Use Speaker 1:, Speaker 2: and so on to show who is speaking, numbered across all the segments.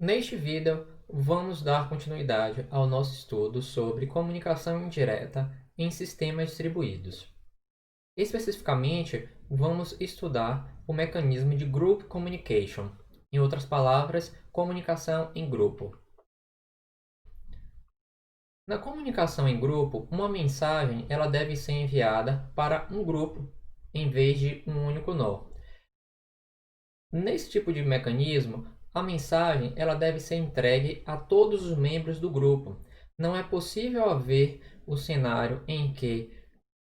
Speaker 1: Neste vídeo, vamos dar continuidade ao nosso estudo sobre comunicação indireta em sistemas distribuídos. Especificamente, vamos estudar o mecanismo de Group Communication, em outras palavras, comunicação em grupo. Na comunicação em grupo, uma mensagem ela deve ser enviada para um grupo em vez de um único nó. Nesse tipo de mecanismo, a mensagem ela deve ser entregue a todos os membros do grupo. Não é possível haver o cenário em que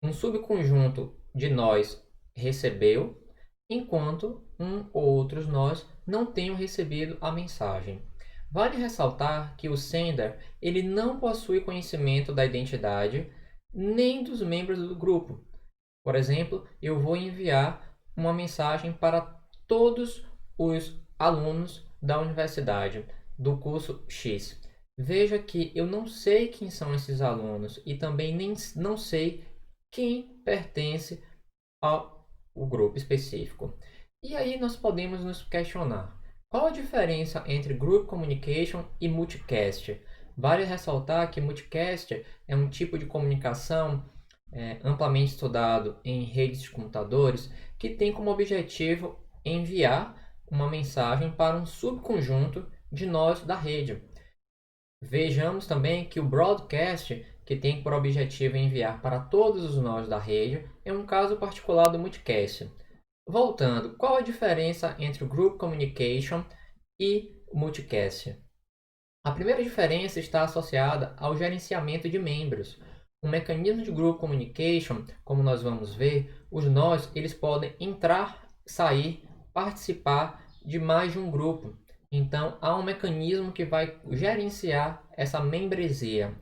Speaker 1: um subconjunto de nós recebeu, enquanto um ou outros nós não tenham recebido a mensagem. Vale ressaltar que o sender ele não possui conhecimento da identidade nem dos membros do grupo. Por exemplo, eu vou enviar uma mensagem para todos os alunos da universidade do curso X. Veja que eu não sei quem são esses alunos e também não sei quem pertence ao grupo específico. E aí nós podemos nos questionar: qual a diferença entre Group Communication e Multicast? Vale ressaltar que Multicast é um tipo de comunicação amplamente estudado em redes de computadores que tem como objetivo enviar uma mensagem para um subconjunto de nós da rede. Vejamos também que o broadcast, que tem por objetivo enviar para todos os nós da rede, é um caso particular do multicast. Voltando, qual a diferença entre o Group Communication e o multicast? A primeira diferença está associada ao gerenciamento de membros. O mecanismo de Group Communication, como nós vamos ver, os nós eles podem entrar, sair, participar de mais de um grupo. Então, há um mecanismo que vai gerenciar essa membresia.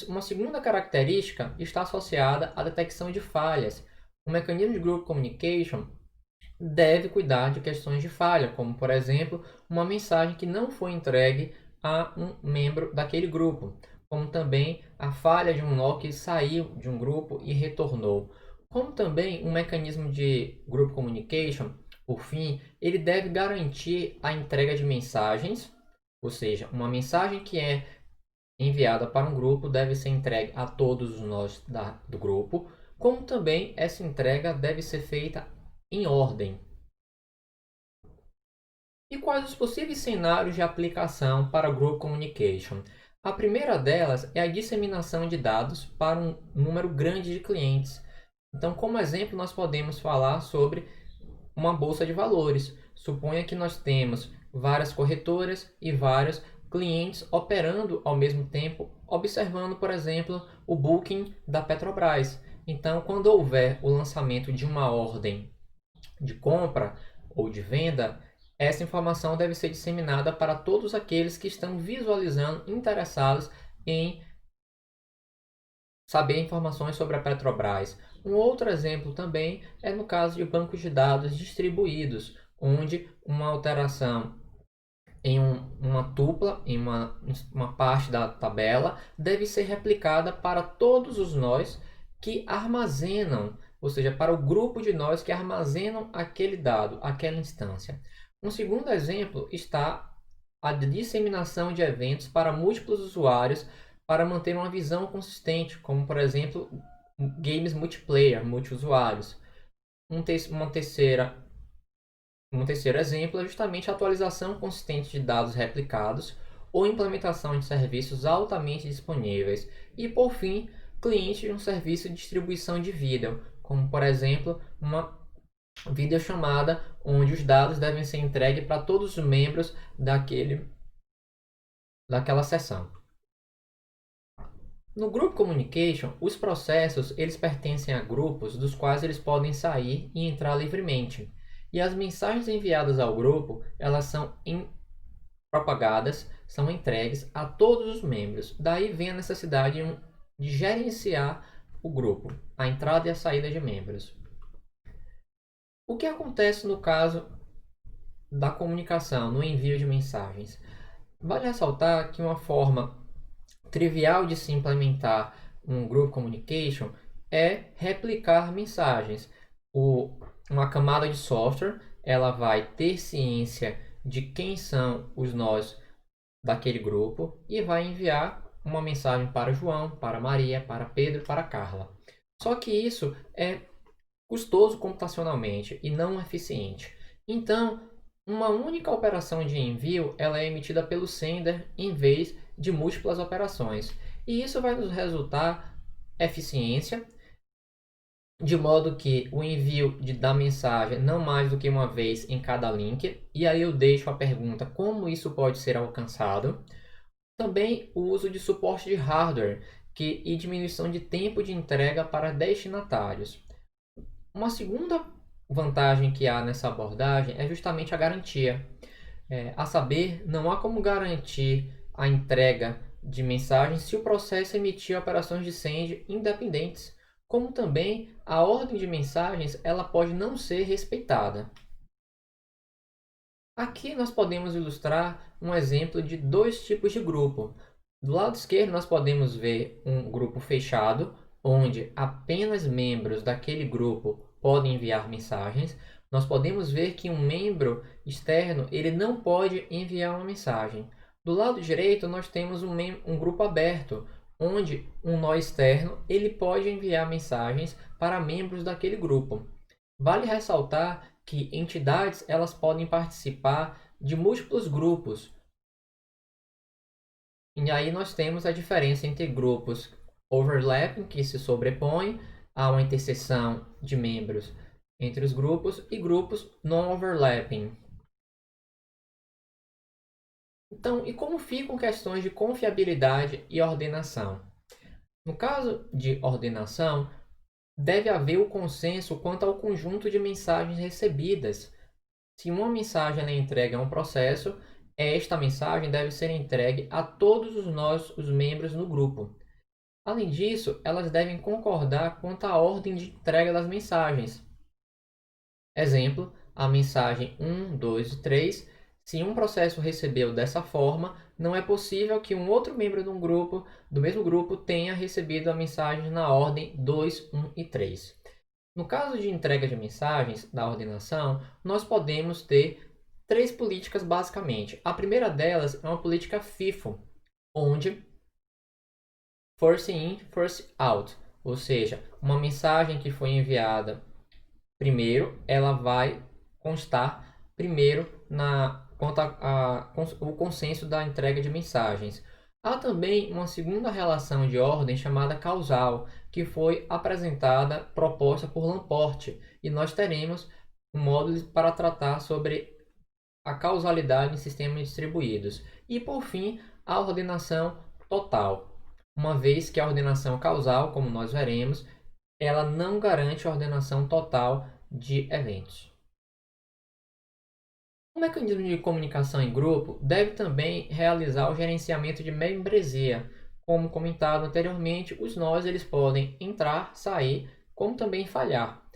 Speaker 1: Uma segunda característica está associada à detecção de falhas. O mecanismo de Group Communication deve cuidar de questões de falha, como, por exemplo, uma mensagem que não foi entregue a um membro daquele grupo, como também a falha de um nó que saiu de um grupo e retornou. Como também um mecanismo de Group Communication, por fim, ele deve garantir a entrega de mensagens, ou seja, uma mensagem que é enviada para um grupo deve ser entregue a todos os nós do grupo, como também essa entrega deve ser feita em ordem. E quais os possíveis cenários de aplicação para Group Communication? A primeira delas é a disseminação de dados para um número grande de clientes. Então, como exemplo, nós podemos falar sobre uma bolsa de valores. Suponha que nós temos várias corretoras e vários clientes operando ao mesmo tempo, observando, por exemplo, o booking da Petrobras. Então, quando houver o lançamento de uma ordem de compra ou de venda, essa informação deve ser disseminada para todos aqueles que estão visualizando, interessados em saber informações sobre a Petrobras. Um outro exemplo também é no caso de bancos de dados distribuídos, onde uma alteração em uma tupla, em uma parte da tabela, deve ser replicada para todos os nós que armazenam, ou seja, para o grupo de nós que armazenam aquele dado, aquela instância. Um segundo exemplo está a disseminação de eventos para múltiplos usuários para manter uma visão consistente, como por exemplo games multiplayer, multiusuários. Uma terceira Um terceiro exemplo é justamente a atualização consistente de dados replicados ou implementação de serviços altamente disponíveis. E, por fim, cliente de um serviço de distribuição de vídeo, como, por exemplo, uma videochamada onde os dados devem ser entregues para todos os membros daquela sessão. No Group Communication, os processos eles pertencem a grupos dos quais eles podem sair e entrar livremente. E as mensagens enviadas ao grupo, elas são propagadas, são entregues a todos os membros. Daí vem a necessidade de gerenciar o grupo, a entrada e a saída de membros. O que acontece no caso da comunicação, no envio de mensagens? Vale ressaltar que uma forma trivial de se implementar um Group Communication é replicar mensagens. Uma camada de software ela vai ter ciência de quem são os nós daquele grupo e vai enviar uma mensagem para João, para Maria, para Pedro, para Carla. Só que isso é custoso computacionalmente e não eficiente. Então, uma única operação de envio ela é emitida pelo sender em vez de múltiplas operações. E isso vai nos resultar eficiência, de modo que o envio da mensagem não mais do que uma vez em cada link. E aí eu deixo a pergunta como isso pode ser alcançado. Também o uso de suporte de hardware e diminuição de tempo de entrega para destinatários. Uma segunda vantagem que há nessa abordagem é justamente a garantia. A saber, não há como garantir a entrega de mensagens se o processo emitir operações de send independentes, como também a ordem de mensagens ela pode não ser respeitada. Aqui nós podemos ilustrar um exemplo de dois tipos de grupo. Do lado esquerdo nós podemos ver um grupo fechado, onde apenas membros daquele grupo podem enviar mensagens. Nós podemos ver que um membro externo ele não pode enviar uma mensagem. Do lado direito nós temos um grupo aberto, onde um nó externo ele pode enviar mensagens para membros daquele grupo. Vale ressaltar que entidades elas podem participar de múltiplos grupos. E aí nós temos a diferença entre grupos overlapping, que se sobrepõem, há uma interseção de membros entre os grupos, e grupos non-overlapping. Então, e como ficam questões de confiabilidade e ordenação? No caso de ordenação, deve haver o consenso quanto ao conjunto de mensagens recebidas. Se uma mensagem é entregue a um processo, esta mensagem deve ser entregue a todos os membros no grupo. Além disso, elas devem concordar quanto à ordem de entrega das mensagens. Exemplo, a mensagem 1, 2 e 3. Se um processo recebeu dessa forma, não é possível que um outro membro do mesmo grupo tenha recebido a mensagem na ordem 2, 1 e 3. No caso de entrega de mensagens da ordenação, nós podemos ter três políticas basicamente. A primeira delas é uma política FIFO, onde first in, first out, ou seja, uma mensagem que foi enviada primeiro, ela vai constar primeiro quanto o consenso da entrega de mensagens. Há também uma segunda relação de ordem chamada causal, que foi proposta por Lamport, e nós teremos um módulo para tratar sobre a causalidade em sistemas distribuídos. E por fim, a ordenação total, uma vez que a ordenação causal, como nós veremos, ela não garante a ordenação total de eventos. O mecanismo de comunicação em grupo deve também realizar o gerenciamento de membresia. Como comentado anteriormente, os nós eles podem entrar, sair, como também falhar.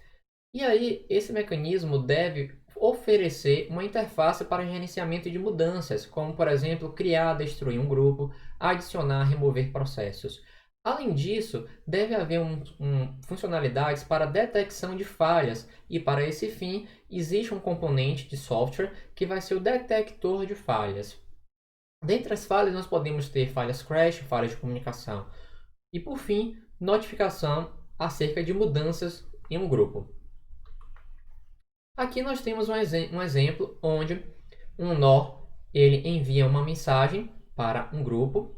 Speaker 1: E aí, esse mecanismo deve oferecer uma interface para gerenciamento de mudanças, como, por exemplo, criar, destruir um grupo, adicionar, remover processos. Além disso, deve haver funcionalidades para detecção de falhas, e para esse fim, existe um componente de software que vai ser o detector de falhas. Dentre as falhas, nós podemos ter falhas crash, falhas de comunicação. E por fim, notificação acerca de mudanças em um grupo. Aqui nós temos um exemplo onde um nó ele envia uma mensagem para um grupo.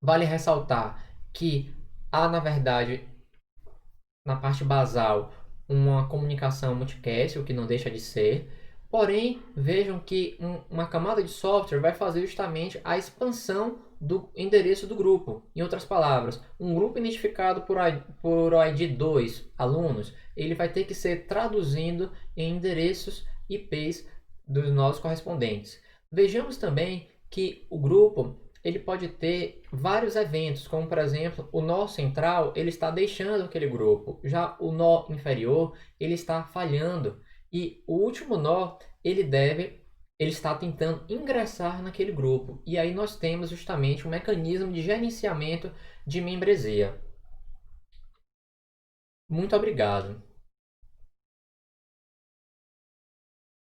Speaker 1: Vale ressaltar que há, na verdade, na parte basal, uma comunicação multicast, o que não deixa de ser. Porém, vejam que uma camada de software vai fazer justamente a expansão do endereço do grupo. Em outras palavras, um grupo identificado por ID 2 alunos, ele vai ter que ser traduzindo em endereços IPs dos nossos correspondentes. Vejamos também que o grupo ele pode ter vários eventos, como por exemplo, o nó central ele está deixando aquele grupo, já o nó inferior ele está falhando e o último nó ele está tentando ingressar naquele grupo. E aí nós temos justamente um mecanismo de gerenciamento de membresia. Muito obrigado.